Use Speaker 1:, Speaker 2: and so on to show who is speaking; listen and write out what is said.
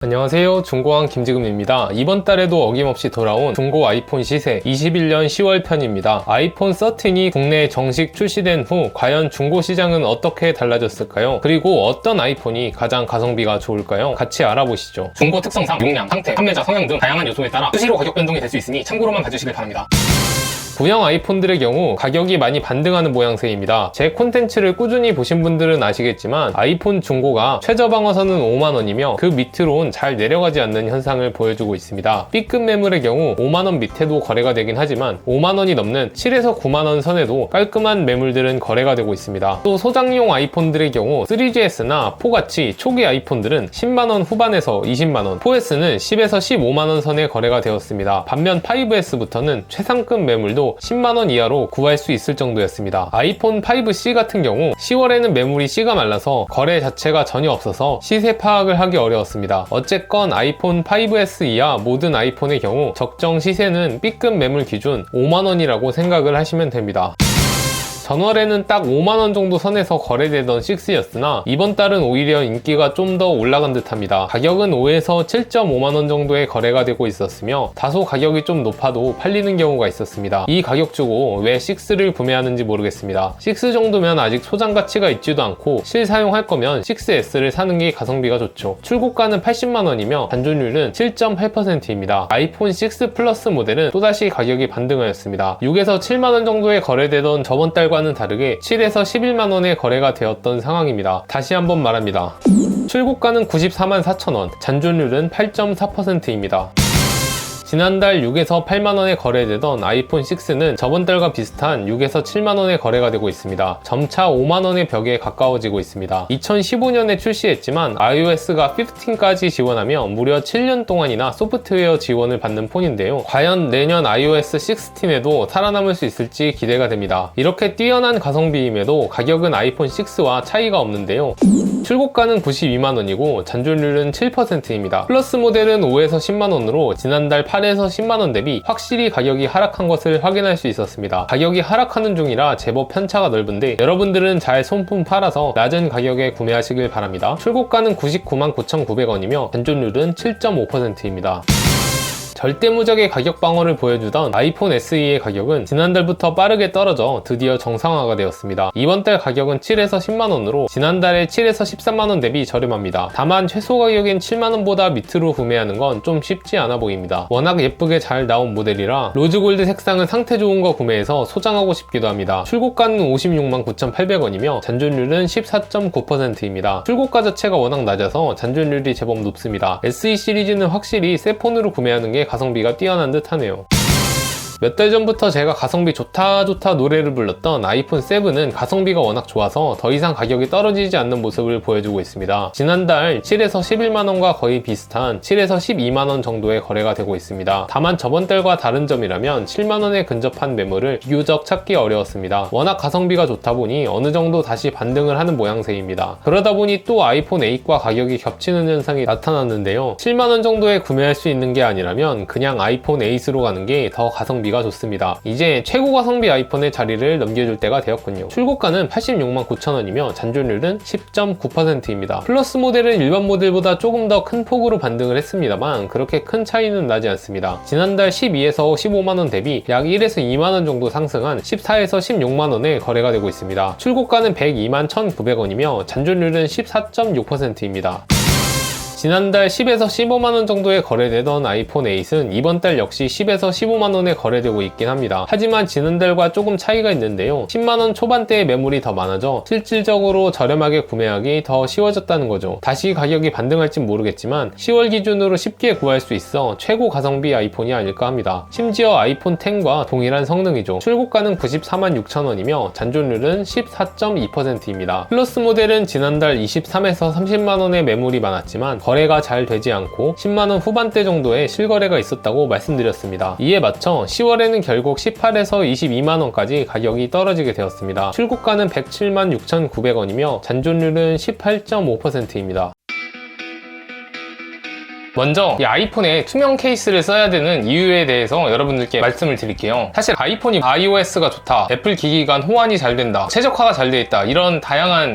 Speaker 1: 안녕하세요, 중고왕 김지금입니다. 이번 달에도 어김없이 돌아온 중고 아이폰 시세 21년 10월 편입니다. 아이폰 13이 국내에 정식 출시된 후 과연 중고 시장은 어떻게 달라졌을까요? 그리고 어떤 아이폰이 가장 가성비가 좋을까요? 같이 알아보시죠.
Speaker 2: 중고 특성상 용량, 상태, 판매자 성향 등 다양한 요소에 따라 수시로 가격 변동이 될 수 있으니 참고로만 봐주시길 바랍니다.
Speaker 1: 구형 아이폰들의 경우 가격이 많이 반등하는 모양새입니다. 제 콘텐츠를 꾸준히 보신 분들은 아시겠지만 아이폰 중고가 최저 방어선은 5만원이며 그 밑으론 잘 내려가지 않는 현상을 보여주고 있습니다. B급 매물의 경우 5만원 밑에도 거래가 되긴 하지만 5만원이 넘는 7에서 9만원 선에도 깔끔한 매물들은 거래가 되고 있습니다. 또 소장용 아이폰들의 경우 3GS나 4같이 초기 아이폰들은 10만원 후반에서 20만원, 4S는 10에서 15만원 선에 거래가 되었습니다. 반면 5S부터는 최상급 매물도 10만원 이하로 구할 수 있을 정도였습니다. 아이폰 5C 같은 경우 10월에는 매물이 씨가 말라서 거래 자체가 전혀 없어서 시세 파악을 하기 어려웠습니다. 어쨌건 아이폰 5S 이하 모든 아이폰의 경우 적정 시세는 B급 매물 기준 5만원이라고 생각을 하시면 됩니다. 전월에는 딱 5만원 정도 선에서 거래되던 6였으나 이번 달은 오히려 인기가 좀 더 올라간 듯합니다. 가격은 5에서 7.5만원 정도의 거래가 되고 있었으며 다소 가격이 좀 높아도 팔리는 경우가 있었습니다. 이 가격 주고 왜 6를 구매하는지 모르겠습니다. 6 정도면 아직 소장 가치가 있지도 않고 실사용할 거면 6S를 사는 게 가성비가 좋죠. 출고가는 80만원이며 단존율은 7.8%입니다. 아이폰 6 플러스 모델은 또다시 가격이 반등하였습니다. 6에서 7만원 정도에 거래되던 저번 달과 는 다르게 7에서 11만원에 거래가 되었던 상황입니다. 다시 한번 말합니다. 출고가는 94만 4천원, 잔존율은 8.4%입니다. 지난달 6에서 8만원에 거래되던 아이폰 6는 저번 달과 비슷한 6에서 7만원에 거래가 되고 있습니다. 점차 5만원의 벽에 가까워지고 있습니다. 2015년에 출시했지만 iOS가 15까지 지원하며 무려 7년 동안이나 소프트웨어 지원을 받는 폰인데요. 과연 내년 iOS 16에도 살아남을 수 있을지 기대가 됩니다. 이렇게 뛰어난 가성비임에도 가격은 아이폰 6와 차이가 없는데요. 출고가는 92만원이고 잔존율은 7%입니다. 플러스 모델은 5에서 10만원으로 지난달 8에서 10만원 대비 확실히 가격이 하락한 것을 확인할 수 있었습니다. 가격이 하락하는 중이라 제법 편차가 넓은데 여러분들은 잘 손품 팔아서 낮은 가격에 구매하시길 바랍니다. 출고가는 99만 9,900원이며 잔존율은 7.5%입니다. 절대무적의 가격 방어를 보여주던 아이폰 SE의 가격은 지난달부터 빠르게 떨어져 드디어 정상화가 되었습니다. 이번 달 가격은 7에서 10만원으로 지난달에 7에서 13만원 대비 저렴합니다. 다만 최소 가격인 7만원보다 밑으로 구매하는 건 좀 쉽지 않아 보입니다. 워낙 예쁘게 잘 나온 모델이라 로즈골드 색상은 상태 좋은 거 구매해서 소장하고 싶기도 합니다. 출고가는 56만 9,800원이며 잔존율은 14.9%입니다. 출고가 자체가 워낙 낮아서 잔존율이 제법 높습니다. SE 시리즈는 확실히 새 폰으로 구매하는 게 가성비가 뛰어난 듯 하네요. 몇 달 전부터 제가 가성비 좋다 노래를 불렀던 아이폰 7은 가성비가 워낙 좋아서 더 이상 가격이 떨어지지 않는 모습을 보여주고 있습니다. 지난달 7에서 11만원과 거의 비슷한 7에서 12만원 정도의 거래가 되고 있습니다. 다만 저번 달과 다른 점이라면 7만원에 근접한 매물을 비교적 찾기 어려웠습니다. 워낙 가성비가 좋다 보니 어느 정도 다시 반등을 하는 모양새입니다. 그러다 보니 또 아이폰 8과 가격이 겹치는 현상이 나타났는데요. 7만원 정도에 구매할 수 있는 게 아니라면 그냥 아이폰 8으로 가는 게 더 가성비가 좋습니다. 이제 최고 가성비 아이폰의 자리를 넘겨줄 때가 되었군요. 출고가는 86만 9천원이며 잔존율은 10.9%입니다. 플러스 모델은 일반 모델보다 조금 더 큰 폭으로 반등을 했습니다만 그렇게 큰 차이는 나지 않습니다. 지난달 12에서 15만원 대비 약 1에서 2만원 정도 상승한 14에서 16만원에 거래가 되고 있습니다. 출고가는 102만 1,900원이며 잔존율은 14.6%입니다. 지난달 10에서 15만원 정도에 거래되던 아이폰 8은 이번 달 역시 10에서 15만원에 거래되고 있긴 합니다. 하지만 지난달과 조금 차이가 있는데요. 10만원 초반대의 매물이 더 많아져 실질적으로 저렴하게 구매하기 더 쉬워졌다는 거죠. 다시 가격이 반등할진 모르겠지만 10월 기준으로 쉽게 구할 수 있어 최고 가성비 아이폰이 아닐까 합니다. 심지어 아이폰 X과 동일한 성능이죠. 출고가는 94만 6천원이며 잔존율은 14.2%입니다. 플러스 모델은 지난달 23에서 30만원의 매물이 많았지만 거래가 잘 되지 않고 10만원 후반대 정도의 실거래가 있었다고 말씀드렸습니다. 이에 맞춰 10월에는 결국 18에서 22만원까지 가격이 떨어지게 되었습니다. 출고가는 107만 6,900원이며 잔존율은 18.5%입니다.
Speaker 2: 먼저 이 아이폰에 투명 케이스를 써야 되는 이유에 대해서 여러분들께 말씀을 드릴게요. 사실 아이폰이 iOS가 좋다, 애플 기기 간 호환이 잘 된다, 최적화가 잘 돼 있다, 이런 다양한